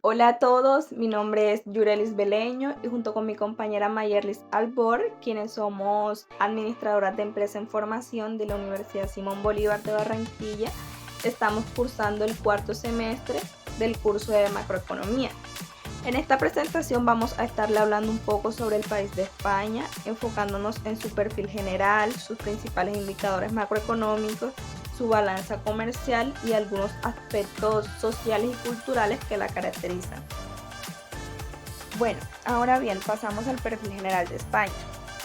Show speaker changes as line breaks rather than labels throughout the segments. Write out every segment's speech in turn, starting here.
Hola a todos, mi nombre es Yurelis Beleño y junto con mi compañera Mayerlis Albor, quienes somos administradoras de empresa en formación de la Universidad Simón Bolívar de Barranquilla, estamos cursando el cuarto semestre del curso de macroeconomía. En esta presentación vamos a estarle hablando un poco sobre el país de España, enfocándonos en su perfil general, sus principales indicadores macroeconómicos, su balanza comercial y algunos aspectos sociales y culturales que la caracterizan. Bueno, ahora bien, pasamos al perfil general de España.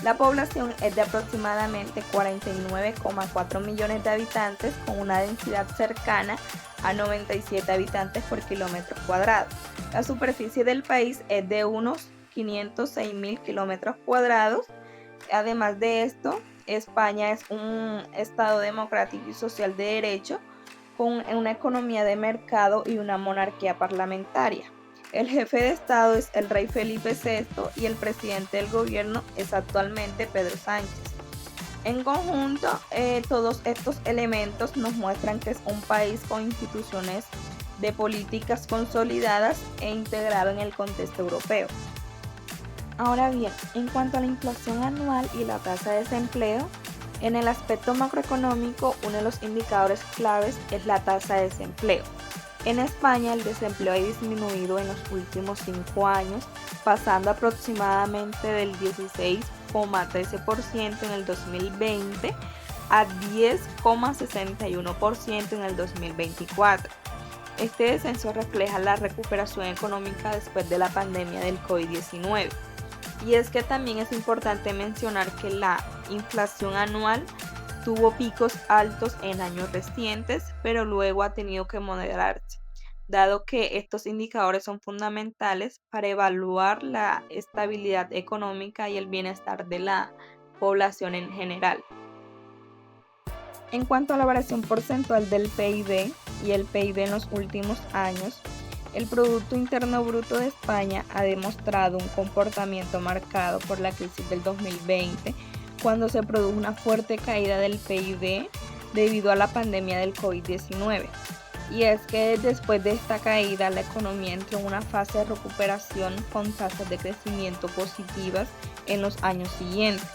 La población es de aproximadamente 49,4 millones de habitantes con una densidad cercana a 97 habitantes por kilómetro cuadrado. La superficie del país es de unos 506.000 kilómetros cuadrados. Además de esto, España es un estado democrático y social de derecho con una economía de mercado y una monarquía parlamentaria. El jefe de Estado es el rey Felipe VI y el presidente del gobierno es actualmente Pedro Sánchez. En conjunto, todos estos elementos nos muestran que es un país con instituciones de políticas consolidadas e integrado en el contexto europeo. Ahora bien, en cuanto a la inflación anual y la tasa de desempleo, en el aspecto macroeconómico, uno de los indicadores claves es la tasa de desempleo. En España, el desempleo ha disminuido en los últimos 5 años, pasando aproximadamente del 16,13% en el 2020 a 10,61% en el 2024. Este descenso refleja la recuperación económica después de la pandemia del COVID-19. Y es que también es importante mencionar que la inflación anual tuvo picos altos en años recientes, pero luego ha tenido que moderarse, dado que estos indicadores son fundamentales para evaluar la estabilidad económica y el bienestar de la población en general. En cuanto a la variación porcentual del PIB y el PIB en los últimos años, el Producto Interno Bruto de España ha demostrado un comportamiento marcado por la crisis del 2020, cuando se produjo una fuerte caída del PIB debido a la pandemia del COVID-19. Y es que después de esta caída, la economía entró en una fase de recuperación con tasas de crecimiento positivas en los años siguientes.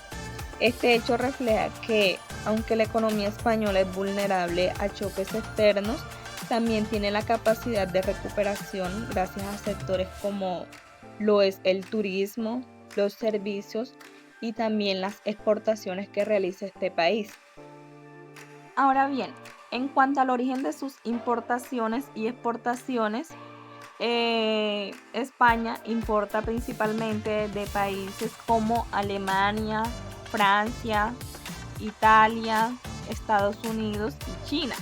Este hecho refleja que, aunque la economía española es vulnerable a choques externos, también tiene la capacidad de recuperación gracias a sectores como lo es el turismo, los servicios y también las exportaciones que realiza este país. Ahora bien, en cuanto al origen de sus importaciones y exportaciones, España importa principalmente de países como Alemania, Francia, Italia, Estados Unidos y China.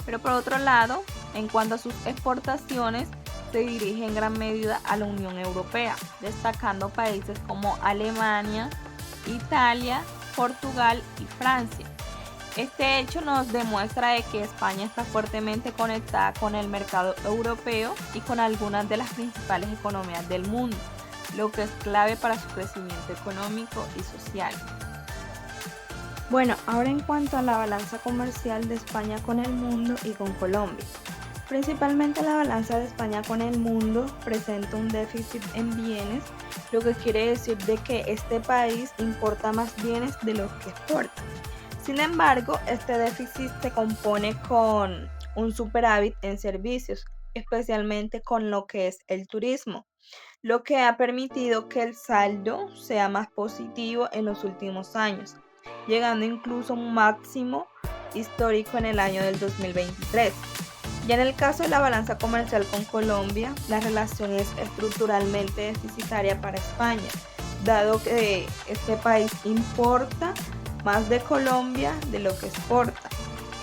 Pero por otro lado, en cuanto a sus exportaciones, se dirige en gran medida a la Unión Europea, destacando países como Alemania, Italia, Portugal y Francia. Este hecho nos demuestra de que España está fuertemente conectada con el mercado europeo y con algunas de las principales economías del mundo, lo que es clave para su crecimiento económico y social. Bueno, ahora en cuanto a la balanza comercial de España con el mundo y con Colombia. Principalmente la balanza de España con el mundo presenta un déficit en bienes, lo que quiere decir de que este país importa más bienes de los que exporta. Sin embargo, este déficit se compone con un superávit en servicios, especialmente con lo que es el turismo, lo que ha permitido que el saldo sea más positivo en los últimos años, llegando incluso a un máximo histórico en el año del 2023. Ya en el caso de la balanza comercial con Colombia, la relación es estructuralmente deficitaria para España, dado que este país importa más de Colombia de lo que exporta.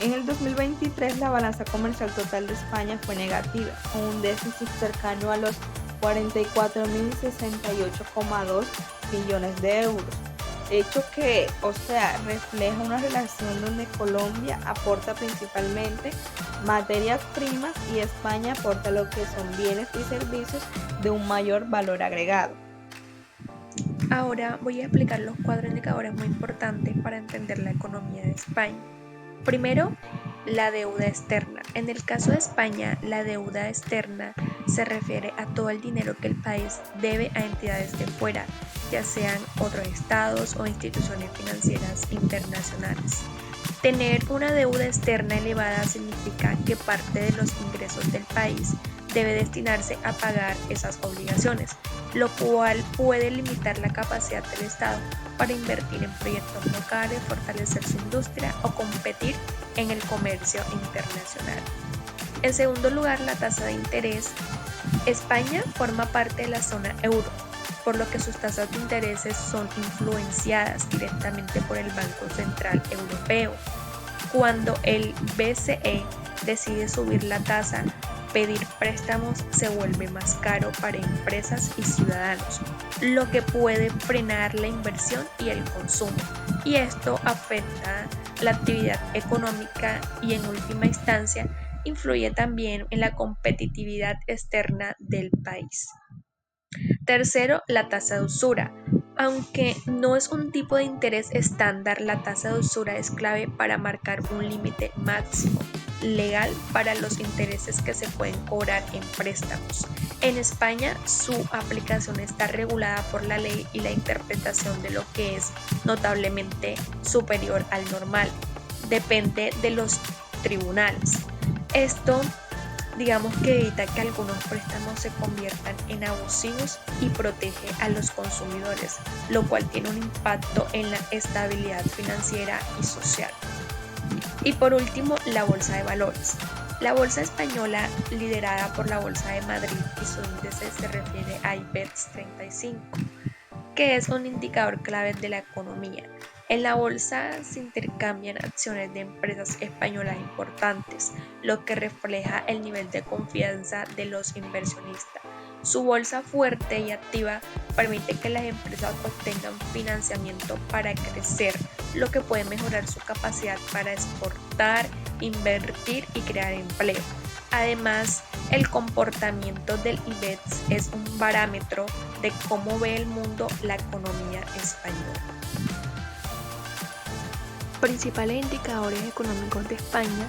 En el 2023 la balanza comercial total de España fue negativa, con un déficit cercano a los 44.068,2 millones de euros. Hecho que, refleja una relación donde Colombia aporta principalmente materias primas y España aporta lo que son bienes y servicios de un mayor valor agregado.
Ahora voy a explicar los 4 indicadores muy importantes para entender la economía de España. Primero, la deuda externa. En el caso de España, la deuda externa se refiere a todo el dinero que el país debe a entidades de fuera, ya sean otros estados o instituciones financieras internacionales. Tener una deuda externa elevada significa que parte de los ingresos del país debe destinarse a pagar esas obligaciones, lo cual puede limitar la capacidad del Estado para invertir en proyectos locales, fortalecer su industria o competir en el comercio internacional. En segundo lugar, la tasa de interés. España forma parte de la zona euro, por lo que sus tasas de intereses son influenciadas directamente por el Banco Central Europeo. Cuando el BCE decide subir la tasa, pedir préstamos se vuelve más caro para empresas y ciudadanos, lo que puede frenar la inversión y el consumo. Y esto afecta la actividad económica y en última instancia influye también en la competitividad externa del país. Tercero, la tasa de usura. Aunque no es un tipo de interés estándar, la tasa de usura es clave para marcar un límite máximo legal para los intereses que se pueden cobrar en préstamos. En España, su aplicación está regulada por la ley y la interpretación de lo que es notablemente superior al normal depende de los tribunales. Esto digamos que evita que algunos préstamos se conviertan en abusivos y protege a los consumidores, lo cual tiene un impacto en la estabilidad financiera y social. Y por último, la bolsa de valores. La bolsa española, liderada por la Bolsa de Madrid y su índice se refiere a IBEX 35, que es un indicador clave de la economía. En la bolsa se intercambian acciones de empresas españolas importantes, lo que refleja el nivel de confianza de los inversionistas. Su bolsa fuerte y activa permite que las empresas obtengan financiamiento para crecer, lo que puede mejorar su capacidad para exportar, invertir y crear empleo. Además, el comportamiento del IBEX es un parámetro de cómo ve el mundo la economía española. Principales indicadores económicos de España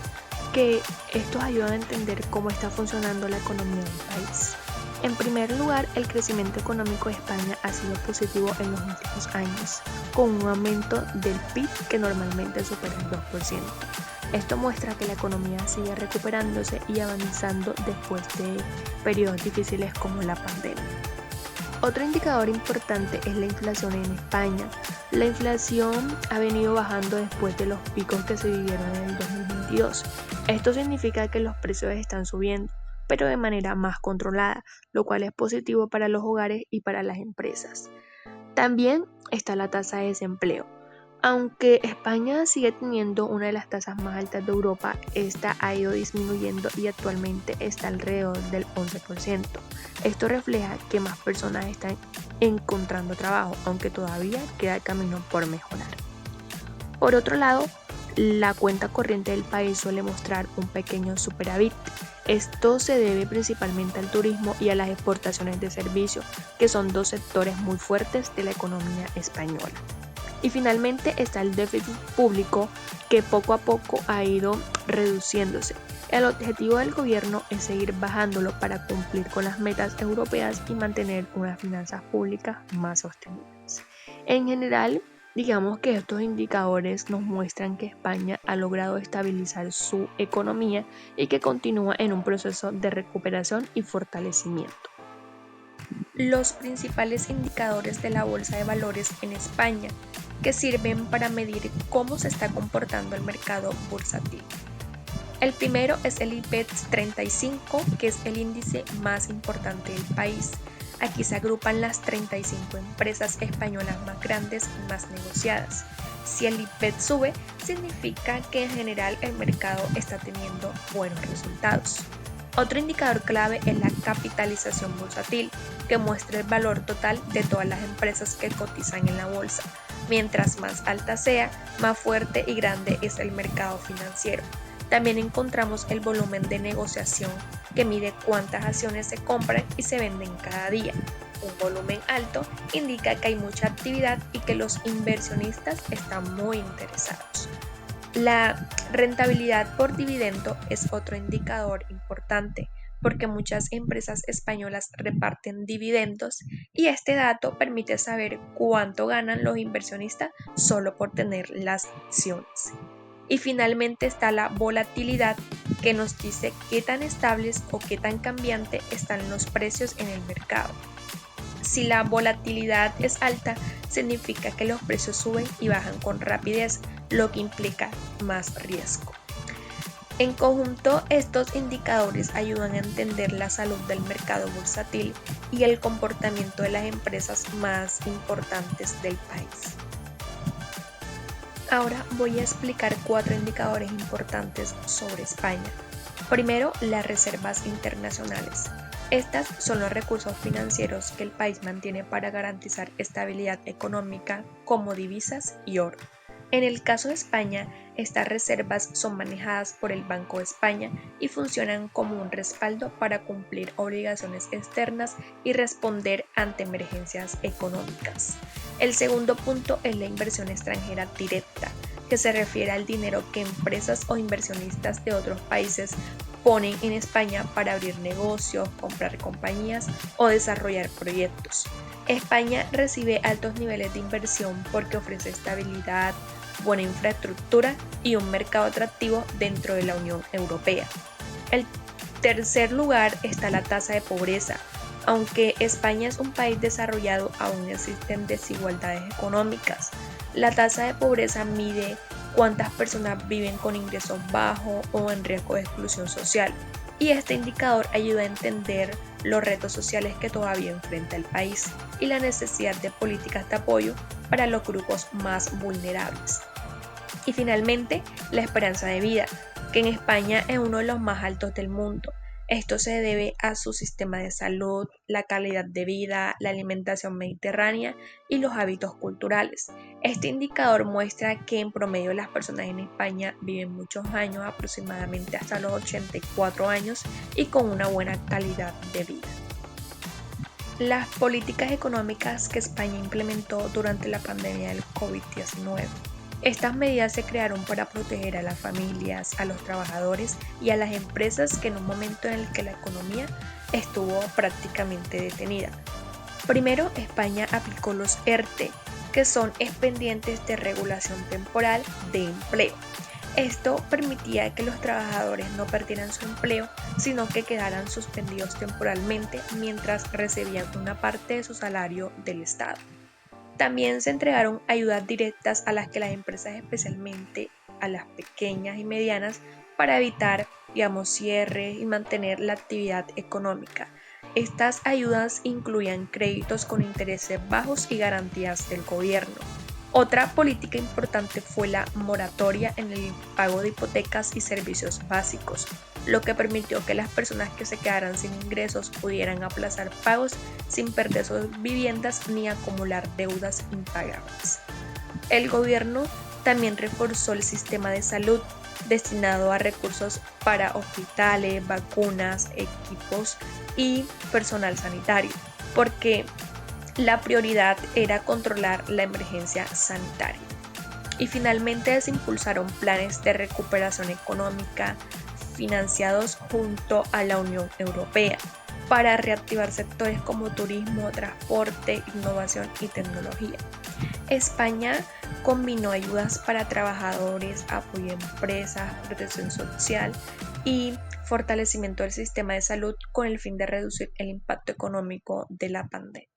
que estos ayudan a entender cómo está funcionando la economía del país. En primer lugar, el crecimiento económico de España ha sido positivo en los últimos años, con un aumento del PIB que normalmente supera el 2%. Esto muestra que la economía sigue recuperándose y avanzando después de periodos difíciles como la pandemia. Otro indicador importante es la inflación en España. La inflación ha venido bajando después de los picos que se vivieron en el 2022. Esto significa que los precios están subiendo, pero de manera más controlada, lo cual es positivo para los hogares y para las empresas. También está la tasa de desempleo. Aunque España sigue teniendo una de las tasas más altas de Europa, esta ha ido disminuyendo y actualmente está alrededor del 11%. Esto refleja que más personas están encontrando trabajo, aunque todavía queda camino por mejorar. Por otro lado, la cuenta corriente del país suele mostrar un pequeño superávit. Esto se debe principalmente al turismo y a las exportaciones de servicios, que son dos sectores muy fuertes de la economía española. Y finalmente está el déficit público, que poco a poco ha ido reduciéndose. El objetivo del gobierno es seguir bajándolo para cumplir con las metas europeas y mantener unas finanzas públicas más sostenibles. En general, digamos que estos indicadores nos muestran que España ha logrado estabilizar su economía y que continúa en un proceso de recuperación y fortalecimiento. Los principales indicadores de la bolsa de valores en España que sirven para medir cómo se está comportando el mercado bursátil. El primero es el IBEX 35, que es el índice más importante del país. Aquí se agrupan las 35 empresas españolas más grandes y más negociadas. Si el IBEX sube, significa que en general el mercado está teniendo buenos resultados. Otro indicador clave es la capitalización bursátil, que muestra el valor total de todas las empresas que cotizan en la bolsa. Mientras más alta sea, más fuerte y grande es el mercado financiero. También encontramos el volumen de negociación, que mide cuántas acciones se compran y se venden cada día. Un volumen alto indica que hay mucha actividad y que los inversionistas están muy interesados. La rentabilidad por dividendo es otro indicador importante. porque muchas empresas españolas reparten dividendos y este dato permite saber cuánto ganan los inversionistas solo por tener las acciones. Y finalmente está la volatilidad, que nos dice qué tan estables o qué tan cambiante están los precios en el mercado. Si la volatilidad es alta, significa que los precios suben y bajan con rapidez, lo que implica más riesgo. En conjunto, estos indicadores ayudan a entender la salud del mercado bursátil y el comportamiento de las empresas más importantes del país. Ahora voy a explicar 4 indicadores importantes sobre España. Primero, las reservas internacionales. Estas son los recursos financieros que el país mantiene para garantizar estabilidad económica, como divisas y oro. En el caso de España, estas reservas son manejadas por el Banco de España y funcionan como un respaldo para cumplir obligaciones externas y responder ante emergencias económicas. El segundo punto es la inversión extranjera directa, que se refiere al dinero que empresas o inversionistas de otros países ponen en España para abrir negocios, comprar compañías o desarrollar proyectos. España recibe altos niveles de inversión porque ofrece estabilidad, buena infraestructura y un mercado atractivo dentro de la Unión Europea. En tercer lugar está la tasa de pobreza. Aunque España es un país desarrollado, aún existen desigualdades económicas. La tasa de pobreza mide cuántas personas viven con ingresos bajos o en riesgo de exclusión social, y este indicador ayuda a entender los retos sociales que todavía enfrenta el país y la necesidad de políticas de apoyo para los grupos más vulnerables. Y finalmente, la esperanza de vida, que en España es uno de los más altos del mundo. Esto se debe a su sistema de salud, la calidad de vida, la alimentación mediterránea y los hábitos culturales. Este indicador muestra que en promedio las personas en España viven muchos años, aproximadamente hasta los 84 años, y con una buena calidad de vida. Las políticas económicas que España implementó durante la pandemia del COVID-19. Estas medidas se crearon para proteger a las familias, a los trabajadores y a las empresas que en un momento en el que la economía estuvo prácticamente detenida. Primero, España aplicó los ERTE, que son expedientes de regulación temporal de empleo. Esto permitía que los trabajadores no perdieran su empleo, sino que quedaran suspendidos temporalmente mientras recibían una parte de su salario del Estado. También se entregaron ayudas directas a las empresas, especialmente a las pequeñas y medianas, para evitar, cierres y mantener la actividad económica. Estas ayudas incluían créditos con intereses bajos y garantías del gobierno. Otra política importante fue la moratoria en el pago de hipotecas y servicios básicos, lo que permitió que las personas que se quedaran sin ingresos pudieran aplazar pagos sin perder sus viviendas ni acumular deudas impagables. El gobierno también reforzó el sistema de salud, destinado a recursos para hospitales, vacunas, equipos y personal sanitario, porque la prioridad era controlar la emergencia sanitaria. Y finalmente se impulsaron planes de recuperación económica financiados junto a la Unión Europea para reactivar sectores como turismo, transporte, innovación y tecnología. España combinó ayudas para trabajadores, apoyo a empresas, protección social y fortalecimiento del sistema de salud con el fin de reducir el impacto económico de la pandemia.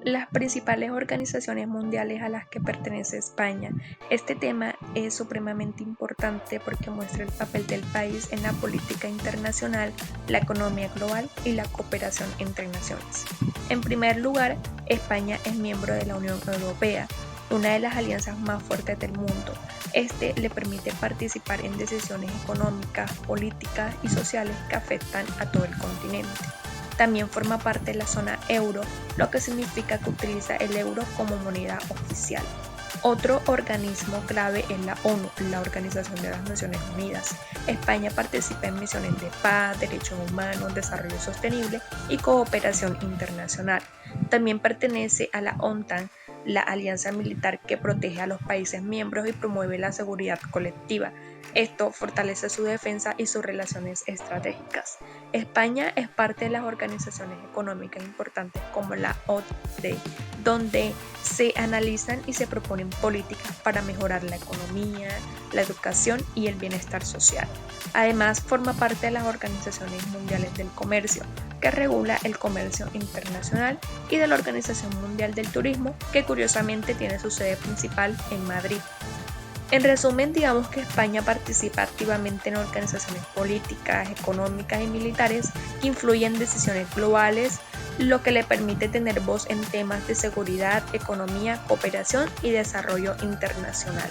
Las principales organizaciones mundiales a las que pertenece España. Este tema es supremamente importante porque muestra el papel del país en la política internacional, la economía global y la cooperación entre naciones. En primer lugar, España es miembro de la Unión Europea, una de las alianzas más fuertes del mundo. Este le permite participar en decisiones económicas, políticas y sociales que afectan a todo el continente. También forma parte de la zona euro, lo que significa que utiliza el euro como moneda oficial. Otro organismo clave es la ONU, la Organización de las Naciones Unidas. España participa en misiones de paz, derechos humanos, desarrollo sostenible y cooperación internacional. También pertenece a la OTAN, la alianza militar que protege a los países miembros y promueve la seguridad colectiva. Esto fortalece su defensa y sus relaciones estratégicas. España es parte de las organizaciones económicas importantes como la OCDE, donde se analizan y se proponen políticas para mejorar la economía, la educación y el bienestar social. Además, forma parte de las organizaciones mundiales del comercio, que regula el comercio internacional, y de la Organización Mundial del Turismo, que curiosamente tiene su sede principal en Madrid. En resumen, digamos que España participa activamente en organizaciones políticas, económicas y militares que influyen en decisiones globales, lo que le permite tener voz en temas de seguridad, economía, cooperación y desarrollo internacional.